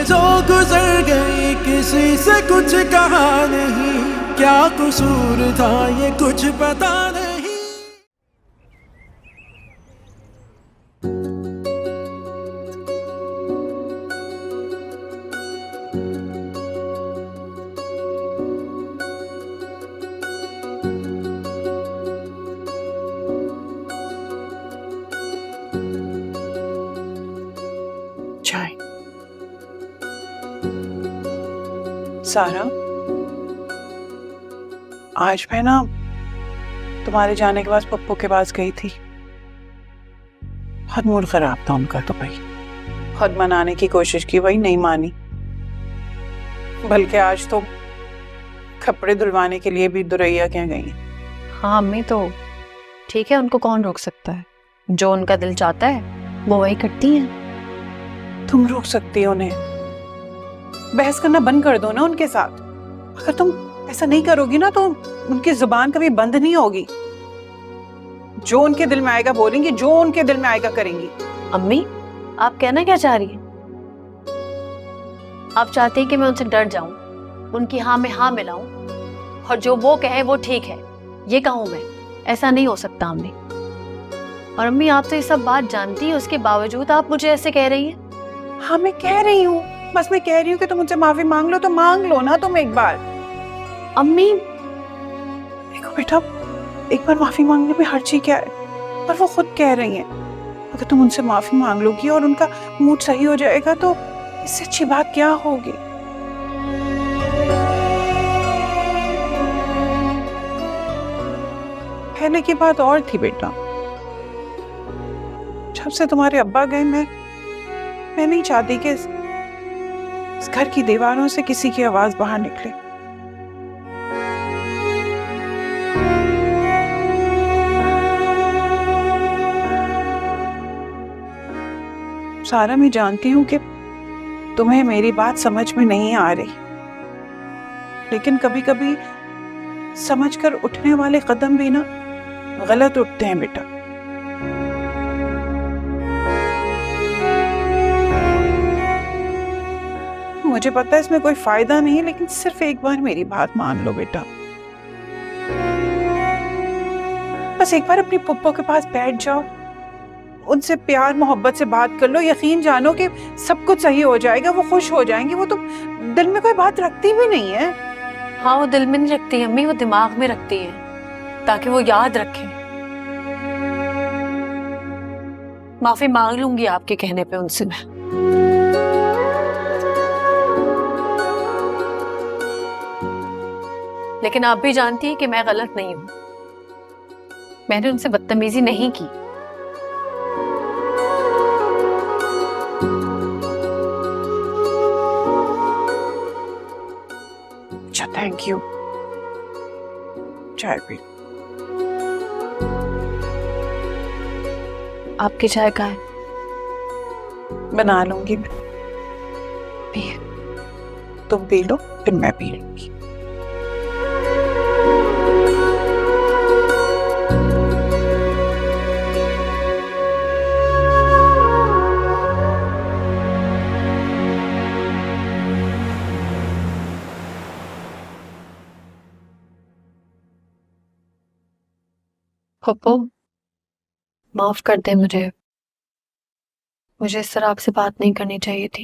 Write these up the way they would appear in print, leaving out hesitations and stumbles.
जो गुजर गई किसी से कुछ कहा नहीं, क्या कसूर था ये कुछ पता नहीं। चाय। सारा, आज मैं ना तुम्हारे जाने के बाद पप्पू के पास गई थी। बहुत मूड खराब था उनका, तो भाई खुद मनाने की कोशिश की, वही नहीं मानी। बल्कि आज तो कपड़े धुलवाने के लिए भी दुरैया क्या गई। हाँ अम्मी, तो ठीक है, उनको कौन रोक सकता है। जो उनका दिल चाहता है वो वही करती हैं। तुम रोक सकती हो उन्हें? बहस करना बंद कर दो ना उनके साथ। अगर तुम ऐसा नहीं करोगी ना तो उनकी जुबान कभी बंद नहीं होगी। जो उनके दिल में आएगा बोलेंगी, जो उनके दिल में आएगा करेंगी। अम्मी, आप कहना क्या चाह रही हैं? आप चाहते हैं कि मैं उनसे डर जाऊं, उनकी हाँ में हाँ मिलाऊं, और जो वो कहे वो ठीक है ये कहूं मैं? ऐसा नहीं हो सकता अम्मी। और अम्मी, आप तो ये सब बात जानती हैं, उसके बावजूद आप मुझे ऐसे कह रही हैं। हाँ मैं कह रही हूँ, बस मैं कह रही हूँ कि तुम मुझसे माफी मांग लो, तो मांग लो ना तुम एक बार। अम्मी देखो बेटा, एक बार माफी मांगने में हर्ज ही क्या है? पर वो खुद कह रही हैं, अगर तुम उनसे माफी मांग लोगी और उनका मूड सही हो जाएगा तो इससे अच्छी बात क्या होगी। पहले की बात और थी बेटा। जब से तुम्हारे अब्बा गए, मैं नहीं चाहती कि इस घर की दीवारों से किसी की आवाज बाहर निकले। सारा, मैं जानती हूँ कि तुम्हें मेरी बात समझ में नहीं आ रही, लेकिन कभी कभी समझकर उठने वाले कदम भी ना गलत उठते हैं बेटा। मुझे पता है इसमें कोई फायदा नहीं है, लेकिन सिर्फ एक बार मेरी बात मान लो बेटा। बस एक बार अपनी पुप्पो के पास बैठ जाओ, उनसे प्यार मोहब्बत से बात कर लो। यकीन जानो कि सब कुछ सही हो जाएगा, वो खुश हो जाएंगे। वो तो दिल में कोई बात रखती भी नहीं है। हाँ, वो दिल में नहीं रखती है अम्मी, वो दिमाग में रखती है, ताकि वो याद रखें। माफी मांग लूंगी आपके कहने पे उनसे मैं। लेकिन आप भी जानती हैं कि मैं गलत नहीं हूं। मैंने उनसे बदतमीजी नहीं की। अच्छा, थैंक यू। चाय पी। आपकी चाय का है? बना लूंगी मैं। तुम पी लो, फिर मैं पी लूंगी। पप्पू, माफ कर दे मुझे इस तरह आपसे बात नहीं करनी चाहिए थी।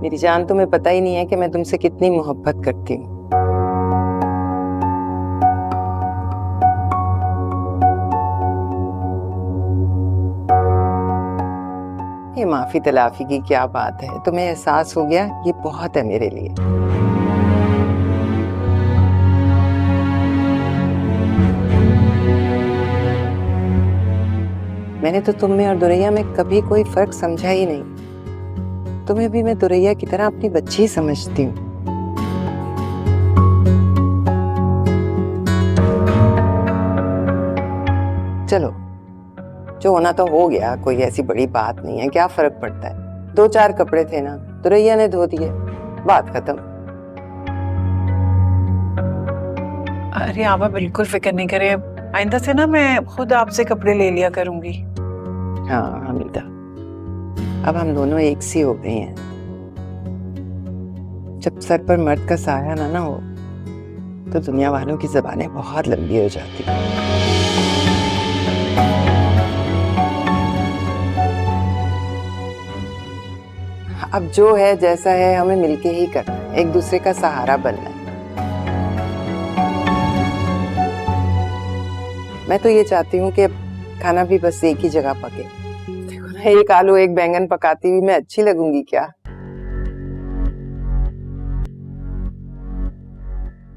मेरी जान, तुम्हें पता ही नहीं है कि मैं तुमसे कितनी मोहब्बत करती हूँ। ये माफी तलाफी की क्या बात है? तुम्हें एहसास हो गया, ये बहुत है मेरे लिए। मैंने तो तुम में और दुरैया में कभी कोई फर्क समझा ही नहीं। तुम्हें भी मैं दुरैया की तरह अपनी बच्ची ही समझती हूँ। चलो, जो होना तो हो गया, कोई ऐसी बड़ी बात नहीं है, क्या फर्क पड़ता है। 2-4 कपड़े थे ना, दुरैया ने धो दिए, बात खत्म। अरे आबा, बिल्कुल फिक्र नहीं करे। आइंदा से ना मैं खुद आपसे कपड़े ले लिया करूंगी। हाँ हमीदा, अब हम दोनों एक सी हो गए हैं। जब सर पर मर्द का साया ना हो तो दुनिया वालों की ज़बानें बहुत लंबी हो जाती हैं। अब जो है जैसा है हमें मिलके ही करना है, एक दूसरे का सहारा बनना है। मैं तो ये चाहती हूँ कि अब खाना भी बस एक ही जगह पके। देखो ना, एक आलू एक बैंगन पकाती हुई मैं अच्छी लगूंगी क्या?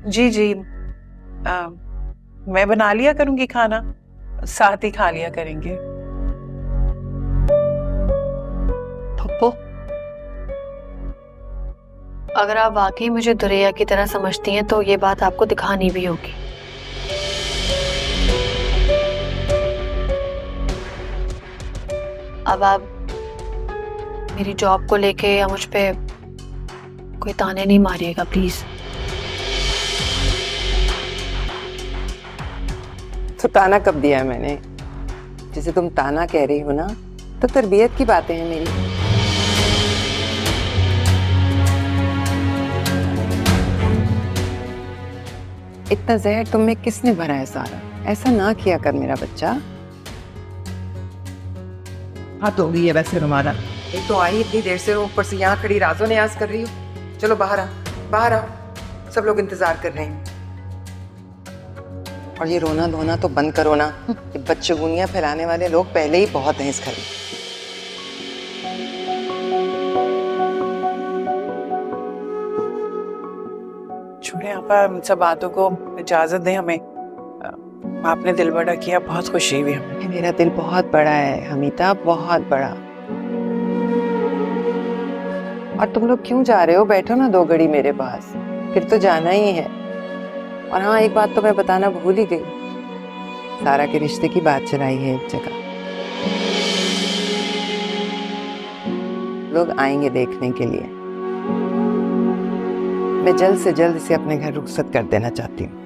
जी जी, मैं बना लिया करूंगी खाना, साथ ही खा लिया करेंगे। पप्पू, अगर आप वाकई मुझे दुरैया की तरह समझती हैं तो ये बात आपको दिखानी भी होगी। अब आप मेरी जॉब को लेके या मुझ पे कोई ताने नहीं मारिएगा प्लीज। तो ताना कब दिया है मैंने? जिसे तुम ताना कह रही हो ना, तो तरबियत की बातें हैं मेरी। इतना जहर तुम में किसने भरा है सारा? ऐसा ना किया कर मेरा बच्चा। हाँ तो होगी है वैसे रुमाना। एक तो आई इतनी देर से, ऊपर से यहाँ खड़ी राजो न्याज कर रही हो। चलो बाहर आ, बाहर आ, सब लोग इंतजार कर रहे हैं। और ये रोना धोना तो बंद करो ना। ये बदशगुनियां फैलाने वाले लोग पहले ही बहुत हैं इस घर में। छोड़े आपा, इन सब बातों को इजाजत दें हमें। आपने दिल बड़ा किया, बहुत खुशी हुई हमें। मेरा दिल बहुत बड़ा है हमीता, बहुत बड़ा। और तुम लोग क्यों जा रहे हो? बैठो ना 2 घड़ी मेरे पास, फिर तो जाना ही है। और हाँ, एक बात तो मैं बताना भूल ही गई, सारा के रिश्ते की बात चलाई है एक जगह। लोग आएंगे देखने के लिए। मैं जल्द से जल्द इसे अपने घर रुखसत कर देना चाहती हूँ।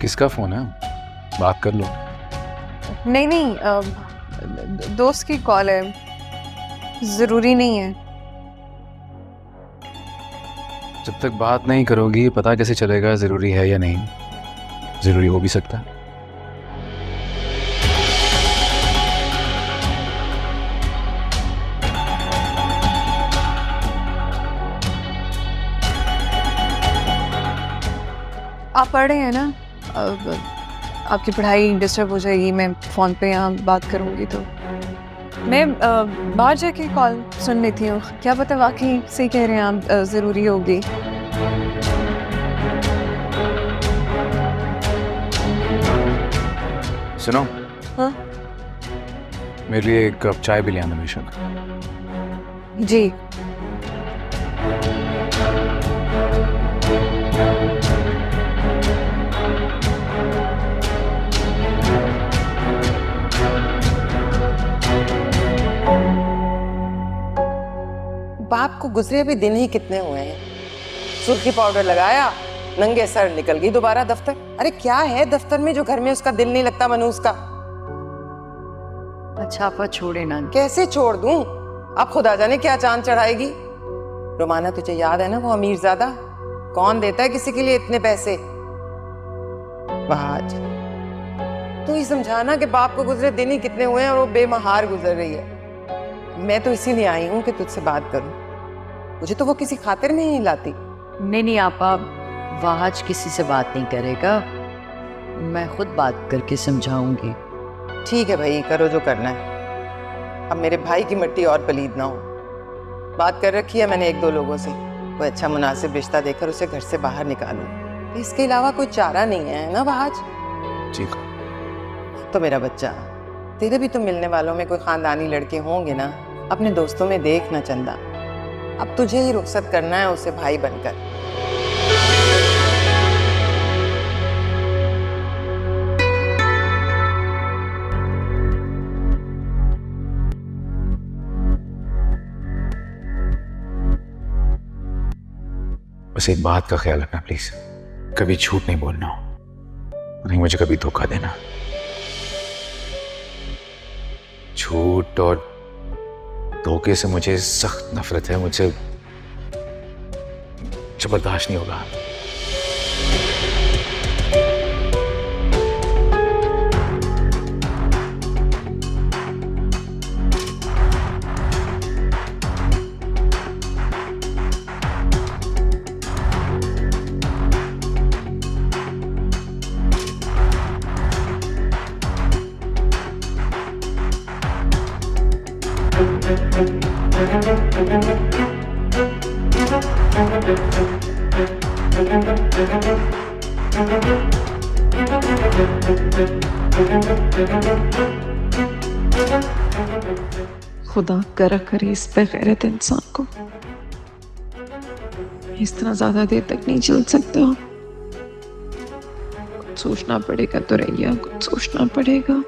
किसका फोन है? बात कर लो। नहीं नहीं, दोस्त की कॉल है, जरूरी नहीं है। जब तक बात नहीं करोगी पता कैसे चलेगा जरूरी है या नहीं? जरूरी हो भी सकता है। आप पढ़ रहे हैं ना, आपकी पढ़ाई डिस्टर्ब हो जाएगी। मैं फ़ोन पे यहाँ बात करूँगी तो मैं बाहर जाके कॉल सुन लेती हूँ। क्या पता वाकई सही कह रहे हैं आप, ज़रूरी होगी। सुनो। हाँ मेरे लिए एक कप चाय भी ले आना बेशक। जी। बाप को गुजरे भी दिन ही कितने हुए हैं, सुर्खी पाउडर लगाया, नंगे सर निकल गई दोबारा दफ्तर। अरे क्या है दफ्तर में जो घर में उसका दिल नहीं लगता मनूस का? अच्छा आपा छोड़े ना। कैसे छोड़ दूं? अब खुदा जाने क्या चांद चढ़ाएगी। रोमाना तुझे याद है ना वो अमीरजादा? कौन देता है किसी के लिए इतने पैसे? बाज तू ही समझाना कि बाप को गुजरे दिन ही कितने हुए हैं और वो बेमहार गुजर रही है। मैं तो इसीलिए आई हूं कि तुझसे बात करूं। मुझे तो वो किसी खातिर में ही नहीं लाती। नहीं आपा, वाहज किसी से बात नहीं करेगा, मैं खुद बात करके समझाऊंगी। ठीक है भाई, करो जो करना है। अब मेरे भाई की मिट्टी और पलीद ना हो। बात कर रखी है मैंने एक दो लोगों से, कोई अच्छा मुनासिब रिश्ता देकर उसे घर से बाहर निकालूं। इसके अलावा कोई चारा नहीं है ना बाज? ठीक। तो मेरा बच्चा, तेरे भी तो मिलने वालों में कोई खानदानी लड़के होंगे ना, अपने दोस्तों में देख ना चंदा। अब तुझे ही रुखसत करना है उसे भाई बनकर। बस एक बात का ख्याल रखना प्लीज, कभी झूठ नहीं बोलना, नहीं मुझे कभी धोखा देना। झूठ और धोखे से मुझे सख्त नफरत है, मुझे बर्दाश्त नहीं होगा। खुदा करा करे इस पे गैरत इंसान को। इस तरह ज्यादा देर तक नहीं चल सकता। कुछ सोचना पड़ेगा तो रैया, कुछ सोचना पड़ेगा।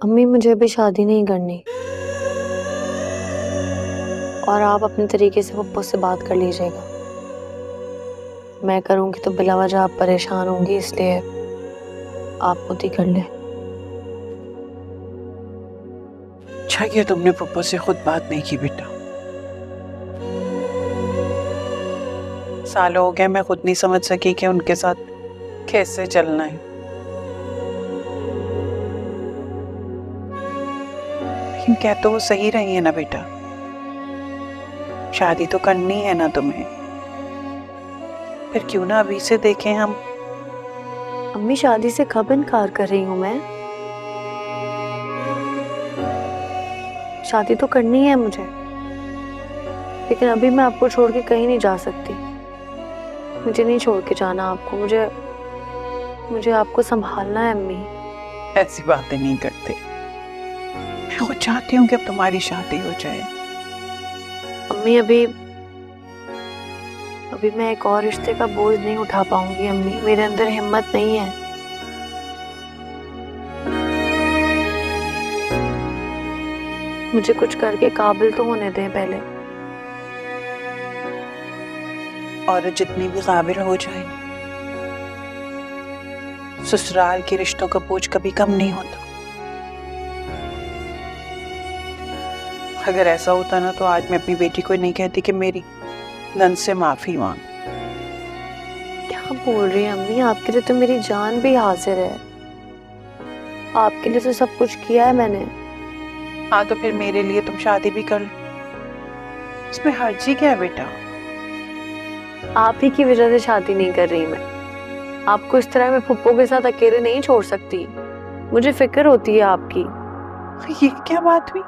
अम्मी मुझे अभी शादी नहीं करनी, और आप अपने तरीके से पप्पू से बात कर लीजिएगा। मैं करूंगी तो बिला वजह आप परेशान होंगी, इसलिए आप खुद ही कर ले। अच्छा किया तुमने पप्पू से खुद बात नहीं की बेटा। सालों हो गए मैं खुद नहीं समझ सकी कि उनके साथ कैसे चलना है। लेकिन कह तो वो सही रही है ना बेटा, शादी तो करनी है ना तुम्हें, फिर क्यों ना अभी से देखें हम। अम्मी शादी से कब इनकार कर रही हूँ मैं? शादी तो करनी है मुझे, लेकिन अभी मैं आपको छोड़ के कहीं नहीं जा सकती। मुझे नहीं छोड़ के जाना आपको, मुझे आपको संभालना है अम्मी। ऐसी बातें नहीं करते। मैं खुद चाहती हूँ कि अब तुम्हारी शादी हो जाए। अम्मी अभी मैं एक और रिश्ते का बोझ नहीं उठा पाऊंगी अम्मी, मेरे अंदर हिम्मत नहीं है। मुझे कुछ करके काबिल तो होने दें पहले। और जितनी भी काबिल हो जाए, ससुराल के रिश्तों का बोझ कभी कम नहीं होता। अगर ऐसा होता ना तो आज मैं अपनी बेटी को नहीं कहती कि मेरी नन से माफी मांग। क्या बोल रही हैं अम्मी? आपके लिए तो मेरी जान भी हाजिर है, आपके लिए तो सब कुछ किया है मैंने। हाँ तो फिर मेरे लिए तुम शादी भी कर लो, इसमें हर्जी क्या है बेटा? आप ही की वजह से शादी नहीं कर रही मैं। आपको इस तरह मैं फुप्पो के साथ अकेले नहीं छोड़ सकती, मुझे फिक्र होती है आपकी। ये क्या बात हुई?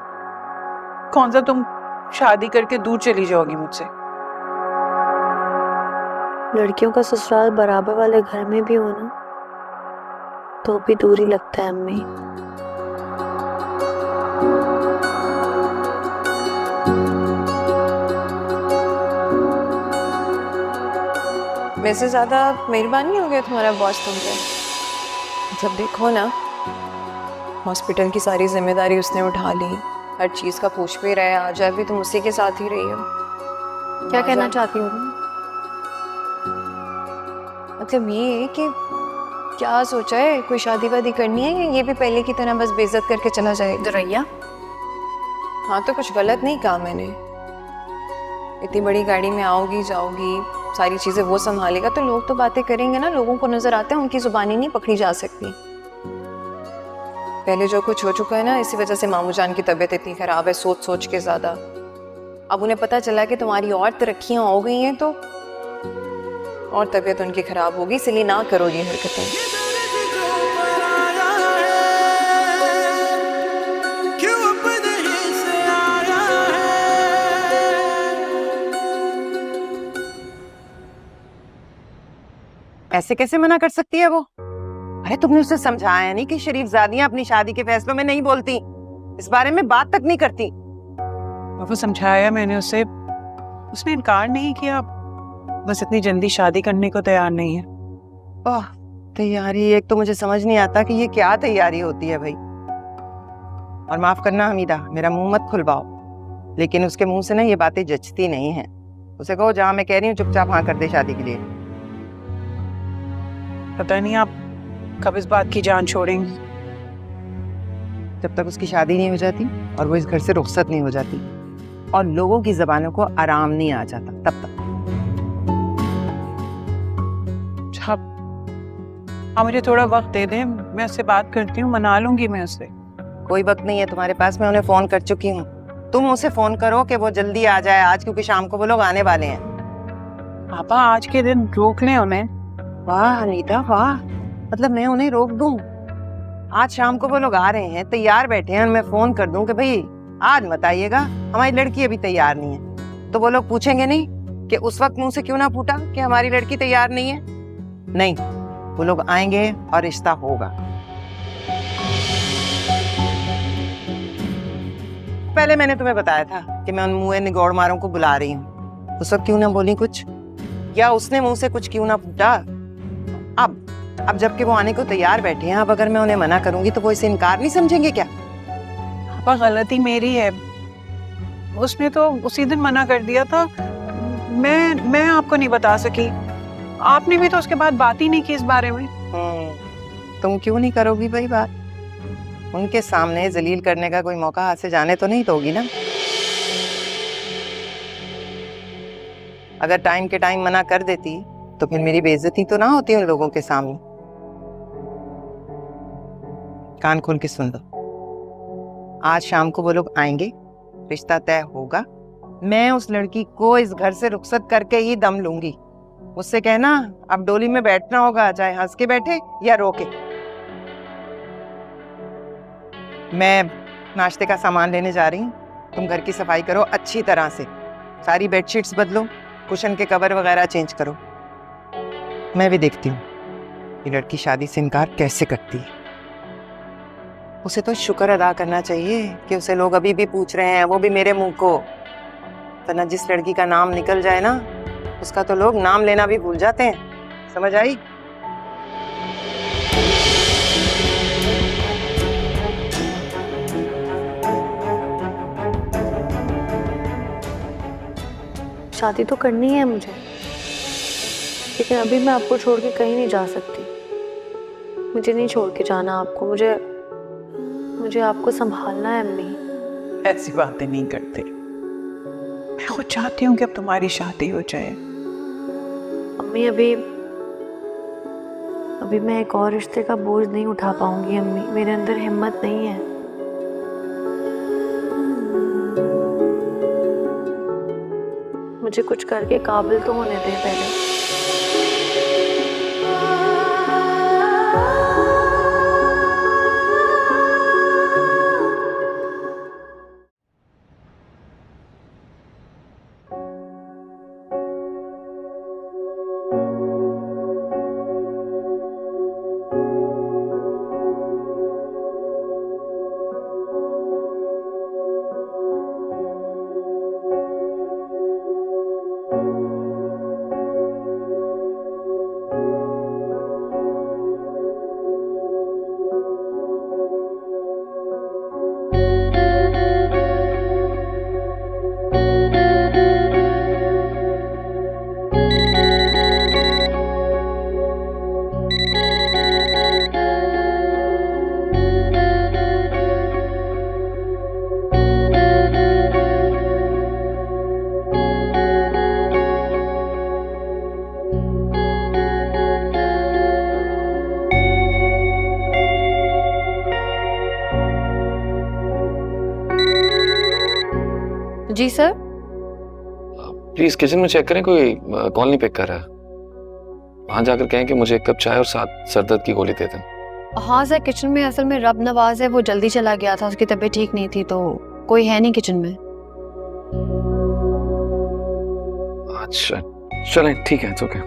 कौन सा तुम शादी करके दूर चली जाओगी मुझसे? लड़कियों का ससुराल बराबर वाले घर में भी हो ना, तो भी दूरी लगता है अम्मी। वैसे ज़्यादा मेहरबानी हो गया तुम्हारा बॉस तुम पे। जब देखो ना, हॉस्पिटल की सारी जिम्मेदारी उसने उठा ली, हर चीज़ का पूछ भी रहे, आ जाए भी तुम उसी के साथ ही रही हो। क्या कहना चाहती हो? मतलब ये कि क्या सोचा है, कोई शादी वादी करनी है या ये भी पहले की तरह बस बेइज्जत करके चला जाएगा? दुरैया, हाँ तो कुछ गलत नहीं कहा मैंने। इतनी बड़ी गाड़ी में आओगी जाओगी, सारी चीजें वो संभालेगा तो लोग तो बातें करेंगे ना, लोगों को नजर आता है, उनकी जुबानी नहीं पकड़ी जा सकती। पहले जो कुछ हो चुका है ना, इसी वजह से मामू जान की तबीयत इतनी खराब है, सोच सोच के ज्यादा। अब उन्हें पता चला कि तुम्हारी और तरक्कियां हो गई हैं तो और तबीयत उनकी खराब होगी, इसलिए ना करो ये हरकतें। क्यों अपने ही से आया है। ऐसे कैसे मना कर सकती है वो? अरे तुमने उसे समझाया नहीं कि शरीफजादियां अपनी शादी के फैसलों में नहीं बोलती, इस बारे में बात तक नहीं करती? वो समझाया मैंने उसे, उसने इनकार नहीं किया, बस इतनी जल्दी शादी करने को तैयार नहीं है। ओह, तैयारी? एक तो मुझे समझ नहीं आता कि ये क्या तैयारी होती है भाई। और माफ करना हमीदा, मेरा मुंह मत खुलवाओ, लेकिन उसके मुंह से ना ये बातें जचती नहीं है। उसे कहो जहां मैं कह रही हूँ चुपचाप हाँ कर दे शादी के लिए। पता नहीं आप कब इस बात की जान छोड़ेंगे। जब तक उसकी शादी नहीं हो जाती और वो इस घर से रुखसत नहीं हो जाती और लोगों की जबानों को आराम नहीं आ जाता, तब तक। हाँ, मुझे थोड़ा वक्त दे दें, मैं उससे बात करती हूँ, मना लूंगी मैं उससे। कोई वक्त नहीं है तुम्हारे पास, मैं उन्हें फोन कर चुकी हूँ। तुम उसे फोन करो कि वो जल्दी आ जाए आज, क्योंकि शाम को वो लोग आने वाले हैं। पापा आज के दिन रोक लें उन्हें। वाह अनीता वाह, मतलब मैं उन्हें रोक दूं? आज शाम को वो लोग आ रहे हैं, तैयार बैठे हैं, और मैं फोन कर दूं कि भाई आज मत आइएगा, हमारी लड़की अभी तैयार नहीं है, तो वो लोग पूछेंगे नहीं कि उस वक्त मुंह से क्यों ना फूटा कि हमारी लड़की तैयार नहीं है? नहीं, वो लोग आएंगे और रिश्ता होगा। पहले मैंने तुम्हें बताया था कि मैं उन मुंह निगौड़ मारों को बुला रही हूँ, उस वक्त क्यों ना बोली कुछ, या उसने मुंह से कुछ क्यों ना फूटा? अब जबकि वो आने को तैयार बैठे हैं, अब अगर मैं उन्हें मना करूंगी तो वो इसे इनकार नहीं समझेंगे क्या? पापा गलती मेरी है, उसने तो उसी दिन मना कर दिया था, मैं आपको नहीं बता सकी, आपने भी तो उसके बाद बात ही नहीं की इस बारे में। तुम क्यों नहीं करोगी भाई बात? उनके सामने जलील करने का कोई मौका हाथ से जाने तो नहीं दोगी ना? अगर टाइम के टाइम मना कर देती तो फिर मेरी बेइज्जती तो ना होती उन लोगों के सामने। कान खोल के सुन लो, आज शाम को वो लोग आएंगे, रिश्ता तय होगा, मैं उस लड़की को इस घर से रुखसत करके ही दम लूंगी। उससे कहना अब डोली में बैठना होगा, चाहे हंस के बैठे या रो के। मैं नाश्ते का सामान लेने जा रही हूँ, तुम घर की सफाई करो अच्छी तरह से, सारी बेडशीट्स बदलो, कुशन के कवर वगैरह चेंज करो। मैं भी देखती हूँ ये लड़की शादी से इनकार कैसे करती है। उसे तो शुक्र अदा करना चाहिए कि उसे लोग अभी भी पूछ रहे हैं, वो भी मेरे मुंह को। वरना जिस लड़की का नाम निकल जाए ना, उसका तो लोग नाम लेना भी भूल जाते हैं। समझ आई? शादी तो करनी है मुझे, लेकिन अभी मैं आपको छोड़ के कहीं नहीं जा सकती। मुझे नहीं छोड़ के जाना आपको, मुझे आपको संभालना है अम्मी। ऐसी बातें नहीं करते, मैं खुद चाहती हूँ कि अब तुम्हारी शादी हो जाए। अम्मी अभी मैं एक और रिश्ते का बोझ नहीं उठा पाऊंगी अम्मी, मेरे अंदर हिम्मत नहीं है। मुझे कुछ करके काबिल तो होने दे पहले। जी सर। प्लीज किचन में चेक करें, कोई कॉल नहीं पिक कर रहा है। वहां जाकर कहें कि मुझे 1 कप चाय और 7 सरदर्द की गोली दे दें। हाँ सर, किचन में असल में रब नवाज है, वो जल्दी चला गया था, उसकी तबीयत ठीक नहीं थी, तो कोई है नहीं किचन में। अच्छा चलें, ठीक है, ओके।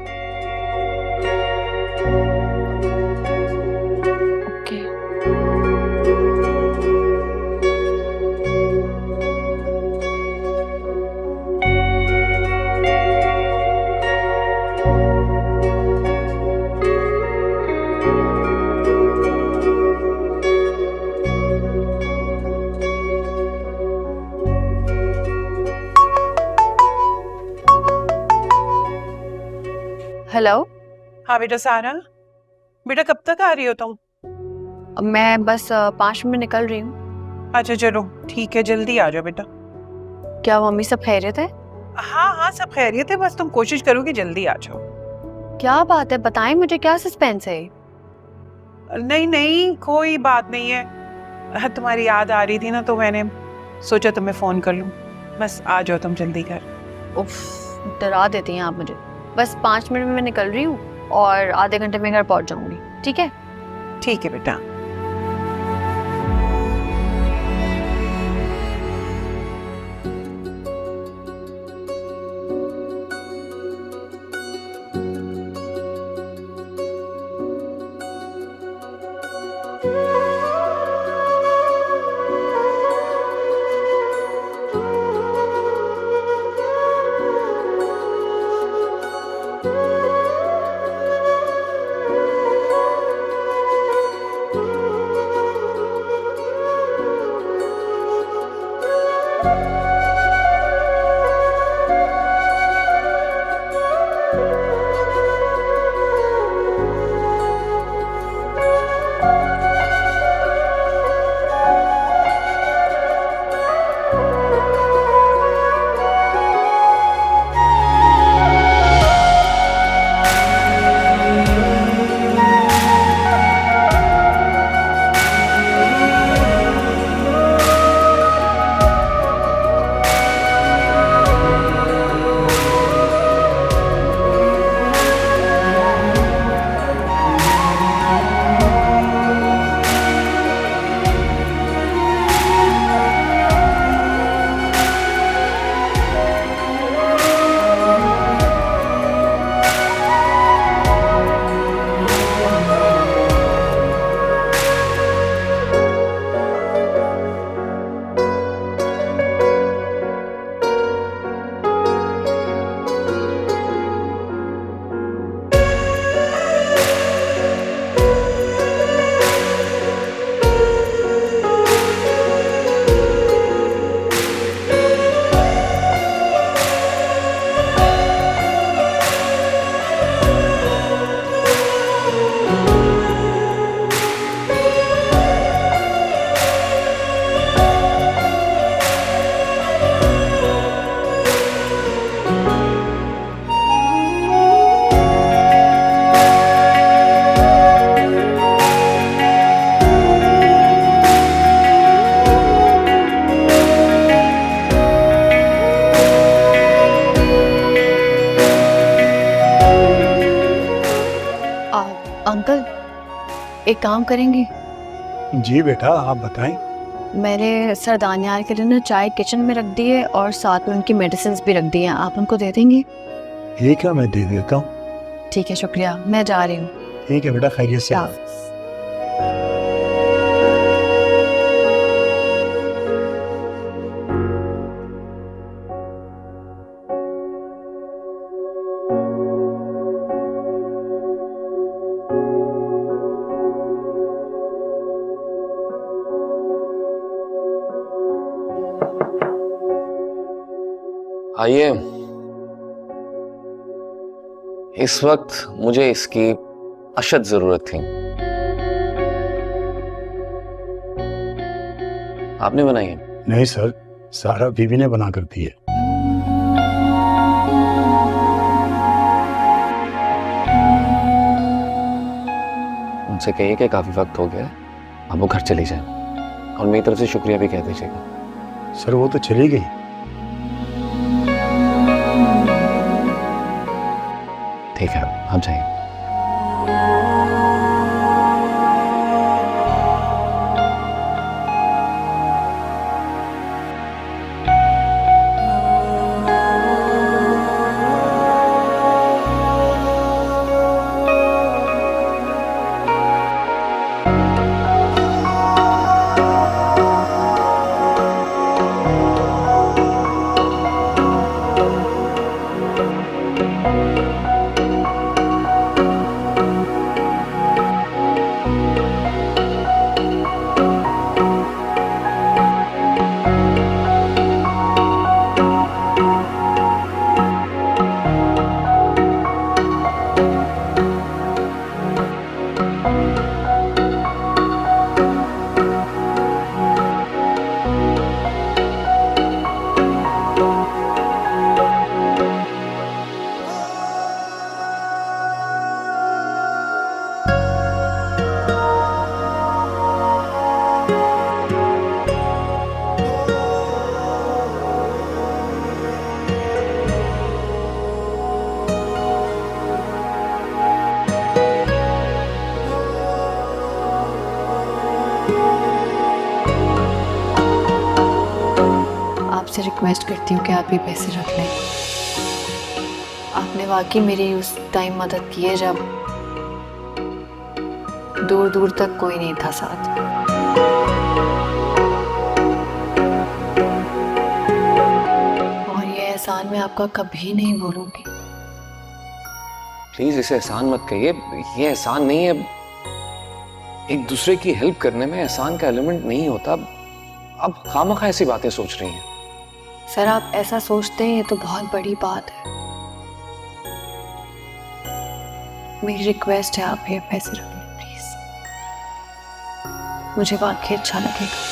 ओके। हेलो। हाँ बेटा सारा, बेटा कब तक आ रही हो तुम? मैं बस 5 मिनट निकल रही हूँ। अच्छा चलो ठीक है, जल्दी आ जाओ बेटा। क्या मम्मी सब खैरियत है? हाँ हाँ सब खैरियत है, बस तुम कोशिश करो कि जल्दी आ जाओ। क्या बात है, बताएं मुझे, क्या सस्पेंस है? नहीं नहीं कोई बात नहीं है, तुम्हारी याद आ रही थी ना, तो मैंने सोचा तुम्हें फोन कर लूं। बस आ जाओ तुम जल्दी घर। उफ, डरा देती हैं आप मुझे। बस 5 मिनट में मैं निकल रही हूँ और आधे घंटे में घर पहुँच जाऊंगी, ठीक है? ठीक है बेटा। अंकल, एक काम करेंगे? जी बेटा आप बताएं। मैंने सरदानियार के लिए ना चाय किचन में रख दी है और साथ में उनकी मेडिसिन भी रख दी हैं, आप उनको दे देंगे? ठीक है मैं दे देता हूँ। ठीक है, शुक्रिया, मैं जा रही हूँ। ठीक है बेटा, खैरियत से आओ। आइए। इस वक्त मुझे इसकी अशद जरूरत थी। आपने बनाई है? नहीं सर, सारा बीवी ने बना कर दी है। उनसे कहिए कि काफी वक्त हो गया है, अब वो घर चली जाए और मेरी तरफ से शुक्रिया भी कह दीजिएगा। सर वो तो चली गई, ठीक है, आप जाइए। आपसे रिक्वेस्ट करती हूँ कि आप ये पैसे रख लें। आपने वाकई मेरी उस टाइम मदद की है जब दूर दूर तक कोई नहीं था साथ। और ये एहसान मैं आपका कभी नहीं भूलूंगी। प्लीज इसे एहसान मत कहिए, ये एहसान नहीं है। एक दूसरे की हेल्प करने में एहसान का एलिमेंट नहीं होता। अब खामखा ऐसी बातें सोच रही हैं। सर आप ऐसा सोचते हैं ये तो बहुत बड़ी बात है। मेरी रिक्वेस्ट है आप ये पैसे रख लें प्लीज, मुझे वाकई अच्छा लगेगा।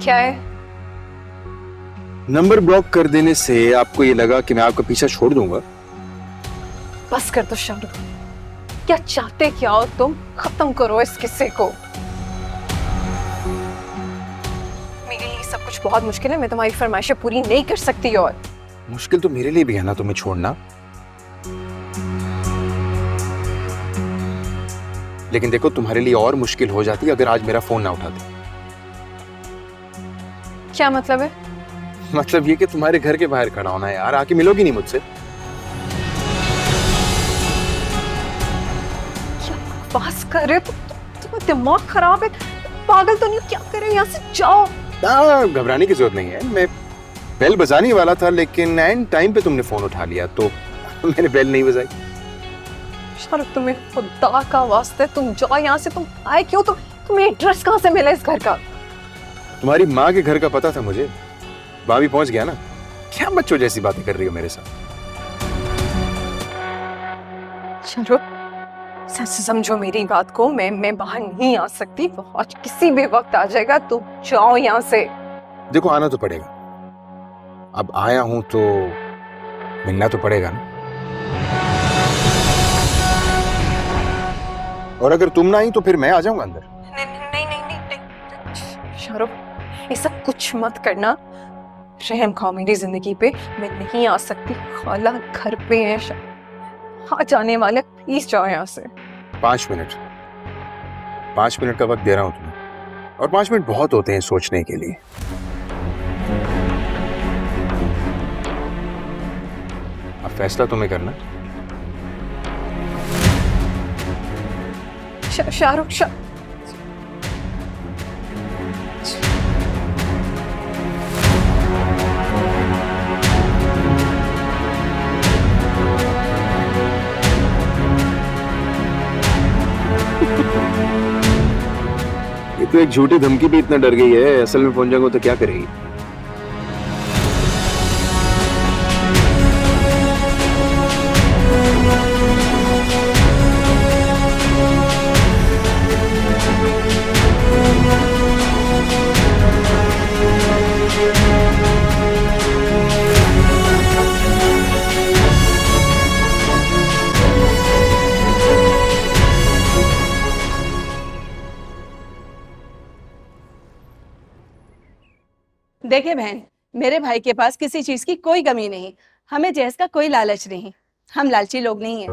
क्या है? नंबर ब्लॉक कर देने से आपको ये लगा कि मैं आपका पीछा छोड़ दूंगा? बस कर दो शाहरुख, क्या चाहते क्या हो तुम? खत्म करो इस किस्से को। मेरे लिए सब कुछ बहुत मुश्किल है, मैं तुम्हारी फरमाइशें पूरी नहीं कर सकती। और मुश्किल तो मेरे लिए भी है ना तुम्हें छोड़ना, लेकिन देखो तुम्हारे लिए और मुश्किल हो जाती अगर आज मेरा फोन ना उठाते। क्या मतलब है? मतलब ये कि तुम्हारे घर के बाहर खड़ा होना है यार, आके मिलोगी नहीं मुझसे? क्या बकवास कर रहे हो? तुम्हारा दिमाग खराब है, पागल तो नहीं हो? क्या कर रहे हो? यहाँ से जाओ। घबराने की जरूरत नहीं है, मैं बेल बजाने वाला था लेकिन एंड टाइम पे तुमने फोन उठा लिया तो मैंने बेल नहीं बजाई। शाहरुख तुम्हें खुदा का वास्ते तुम जाओ यहाँ से। तुम आए क्यों? तुम्हें एड्रेस कहाँ से मिला इस घर का? तुम्हारी माँ के घर का पता था मुझे, भाभी पहुंच गया ना। क्या बच्चों जैसी बातें कर रही हो मेरे साथ? चलो सच समझो मेरी बात को, मैं बाहर नहीं आ सकती। वो आज किसी भी वक्त आ जाएगा, तुम जाओ यहाँ से। देखो आना तो पड़ेगा, अब आया हूं तो मिलना तो पड़ेगा ना। और अगर तुम ना आई तो फिर मैं आ जाऊंगा अंदर। नहीं शाहरुख ऐसा कुछ मत करना, रहम खाओ मेरी जिंदगी पे। मैं नहीं आ सकती, खाला घर पे है, आ जाने वाले। प्लीज जाओ यहाँ से। 5 मिनट का वक्त दे रहा हूं तुम्हें, और 5 मिनट बहुत होते हैं सोचने के लिए। अब फैसला तुम्हें करना। शाहरुख ये तो एक झूठी धमकी भी इतना डर गई है, असल में पहुंच जाऊंगा तो क्या करेगी? देखिए बहन, मेरे भाई के पास किसी चीज की कोई कमी नहीं, हमें जहेज का कोई लालच नहीं, हम लालची लोग नहीं हैं।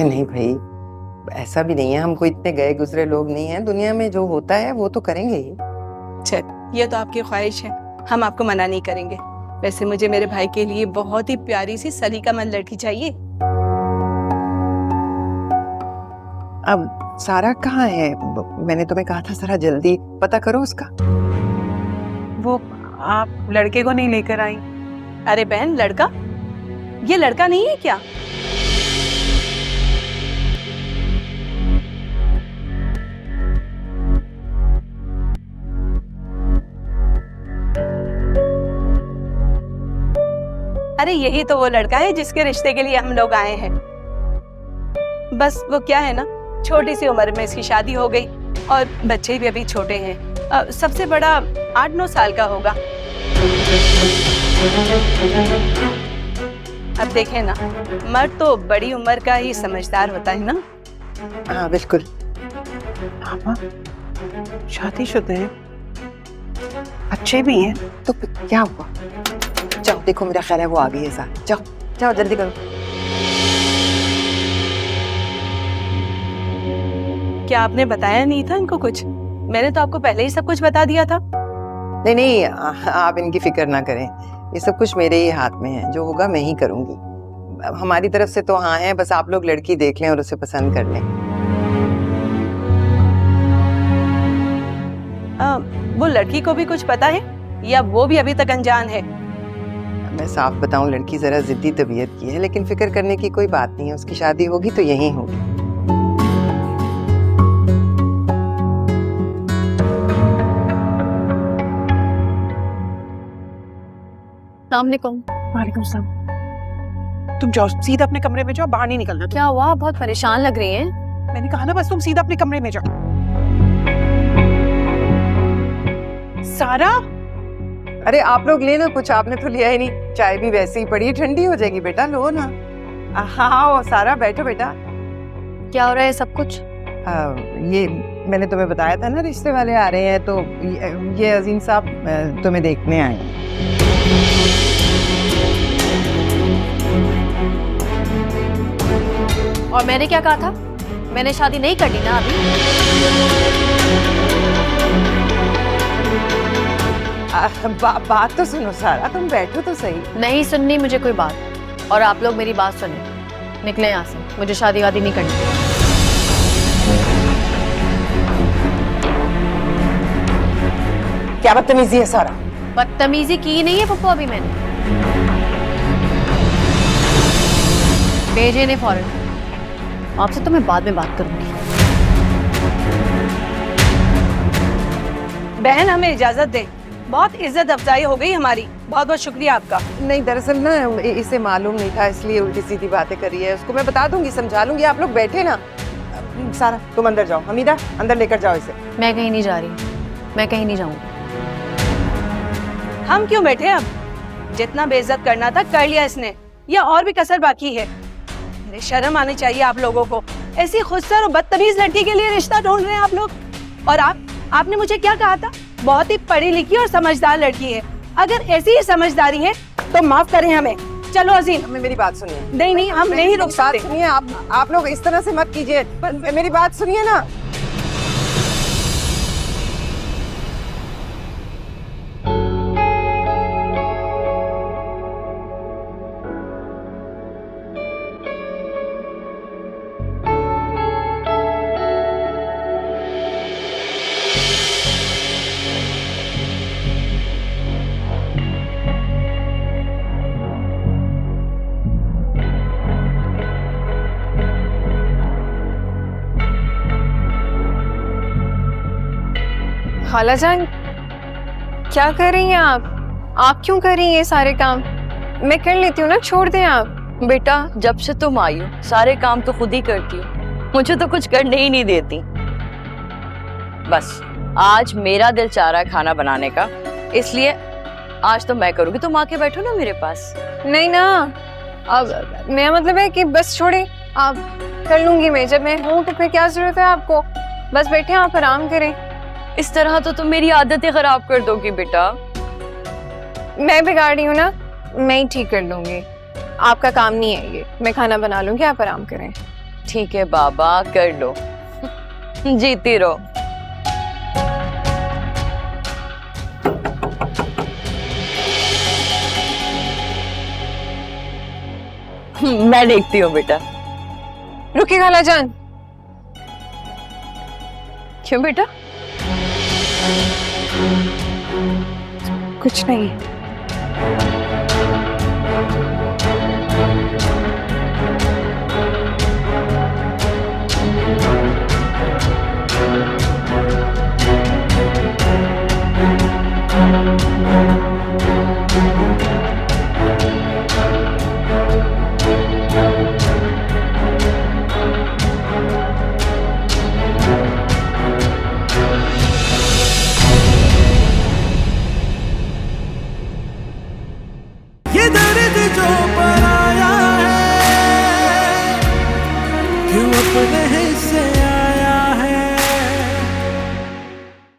नहीं भाई, ऐसा भी नहीं है, हम कोई इतने गए गुजरे लोग नहीं हैं। दुनिया में जो होता है वो तो करेंगे ही। चल, ये तो आपकी ख्वाहिश है, हम आपको मना नहीं करेंगे। वैसे मुझे मेरे भाई के लिए बहुत ही प्यारी सी सलीकामंद लड़की चाहिए। अब सारा कहाँ है? मैंने तुम्हें कहा था सारा जल्दी पता करो उसका। वो आप लड़के को नहीं लेकर आई? अरे बहन, लड़का? ये लड़का नहीं है क्या? अरे यही तो वो लड़का है जिसके रिश्ते के लिए हम लोग आए हैं। बस वो क्या है ना, छोटी सी उम्र में इसकी शादी हो गई और बच्चे भी अभी छोटे हैं। सबसे बड़ा 8-9 साल का होगा। अब देखें ना, मर्द तो बड़ी उम्र का ही समझदार होता है ना। हाँ बिल्कुल। शादीशुदा हैं, अच्छे भी हैं। तो क्या हुआ? जाओ देखो, मेरा ख्याल है वो आ गई है साथ। जाओ जाओ जल्दी करो। क्या आपने बताया नहीं था इनको कुछ? मैंने तो आपको पहले ही सब कुछ बता दिया था। नहीं नहीं, आप इनकी फिक्र ना करें, ये सब कुछ मेरे ही हाथ में है। जो होगा मैं ही करूंगी। हमारी तरफ से तो हाँ है, बस आप लोग लड़की देख लें और उसे पसंद कर लें। वो लड़की को भी कुछ पता है या वो भी अभी तक अनजान है? मैं साफ बताऊं, लड़की जरा जिद्दी तबीयत की है, लेकिन फिक्र करने की कोई बात नहीं है। उसकी शादी होगी तो यहीं होगी। वालेकुम सलाम। तुम जाओ, सीधा अपने कमरे में जाओ, बाहर नहीं निकलना। क्या हुआ? बहुत परेशान लग रही हैं। मैंने कहा ना, बस तुम सीधा अपने कमरे में जाओ। सारा, अरे आप लोग लेना कुछ, आपने तो लिया ही नहीं। चाय भी वैसे ही पड़ी, ठंडी हो जाएगी। बेटा लो ना। हाँ सारा बैठो बेटा। क्या हो रहा है सब कुछ? ये मैंने तुम्हें बताया था ना, रिश्ते वाले आ रहे हैं, तो ये अजीम साहब तुम्हें देखने आए हैं। और मैंने क्या कहा था? मैंने शादी नहीं करनी ना अभी। बात तो सुनो सारा, तुम बैठो तो सही। नहीं सुननी मुझे कोई बात, और आप लोग मेरी बात सुने। निकले यहाँ से, मुझे शादी वादी नहीं करनी। क्या बदतमीजी है सारा? बदतमीजी की नहीं है पप्पू अभी मैंने। भेजे ने फौरन। आपसे तो मैं बाद में बात करूंगी। बहन हमें इजाजत दे, बहुत इज्जत अफजाई हो गई हमारी। बहुत बहुत शुक्रिया आपका। नहीं दरअसल ना इसे मालूम नहीं था, इसलिए उल्टी सीधी बातें कर रही है। उसको मैं बता दूंगी, समझा लूंगी। आप लोग बैठे ना। सारा तुम अंदर जाओ, हमीदा अंदर लेकर जाओ इसे। मैं कहीं नहीं जा रही, मैं कहीं नहीं जाऊंगी। हम क्यों बैठे? अब जितना बेइज्जत करना था कर लिया इसने, या और भी कसर बाकी है? मेरे शर्म आनी चाहिए आप लोगों को। ऐसी खुदसर और बदतमीज लड़की के लिए रिश्ता ढूंढ रहे हैं आप लोग। और आपने मुझे क्या कहा था? बहुत ही पढ़ी लिखी और समझदार लड़की है। अगर ऐसी ही समझदारी है तो माफ करें हमें। चलो अजीम, मेरी बात सुनिए। नहीं हम नहीं रुक सकते। सुनिए, आप लोग इस तरह से मत कीजिए। मेरी बात सुनिए ना। खाला जान, क्या कर रही हैं आप क्यों कर रही हैं ये सारे काम? मैं कर लेती हूँ ना, छोड़ दें आप। बेटा, जब से तुम आई हो सारे काम तो खुद ही करती हो, मुझे तो कुछ करने ही नहीं देती। बस आज मेरा दिल चाह रहा है खाना बनाने का, इसलिए आज तो मैं करूँगी। तुम आके बैठो ना मेरे पास। नहीं ना, अब मेरा मतलब है कि बस छोड़े, आप कर लूंगी मैं। जब मैं हूँ तो फिर क्या जरूरत है आपको? बस बैठे आप आराम करें। इस तरह तो तुम मेरी आदतें खराब कर दोगी बेटा। मैं बिगाड़ रही हूँ ना, मैं ही ठीक कर लूंगी। आपका काम नहीं है ये, मैं खाना बना लूंगी, आप आराम करें। ठीक है बाबा, कर लो। जीती रहो। मैं देखती हूँ बेटा। रुकिए खालाजान। क्यों बेटा? कुछ नहीं।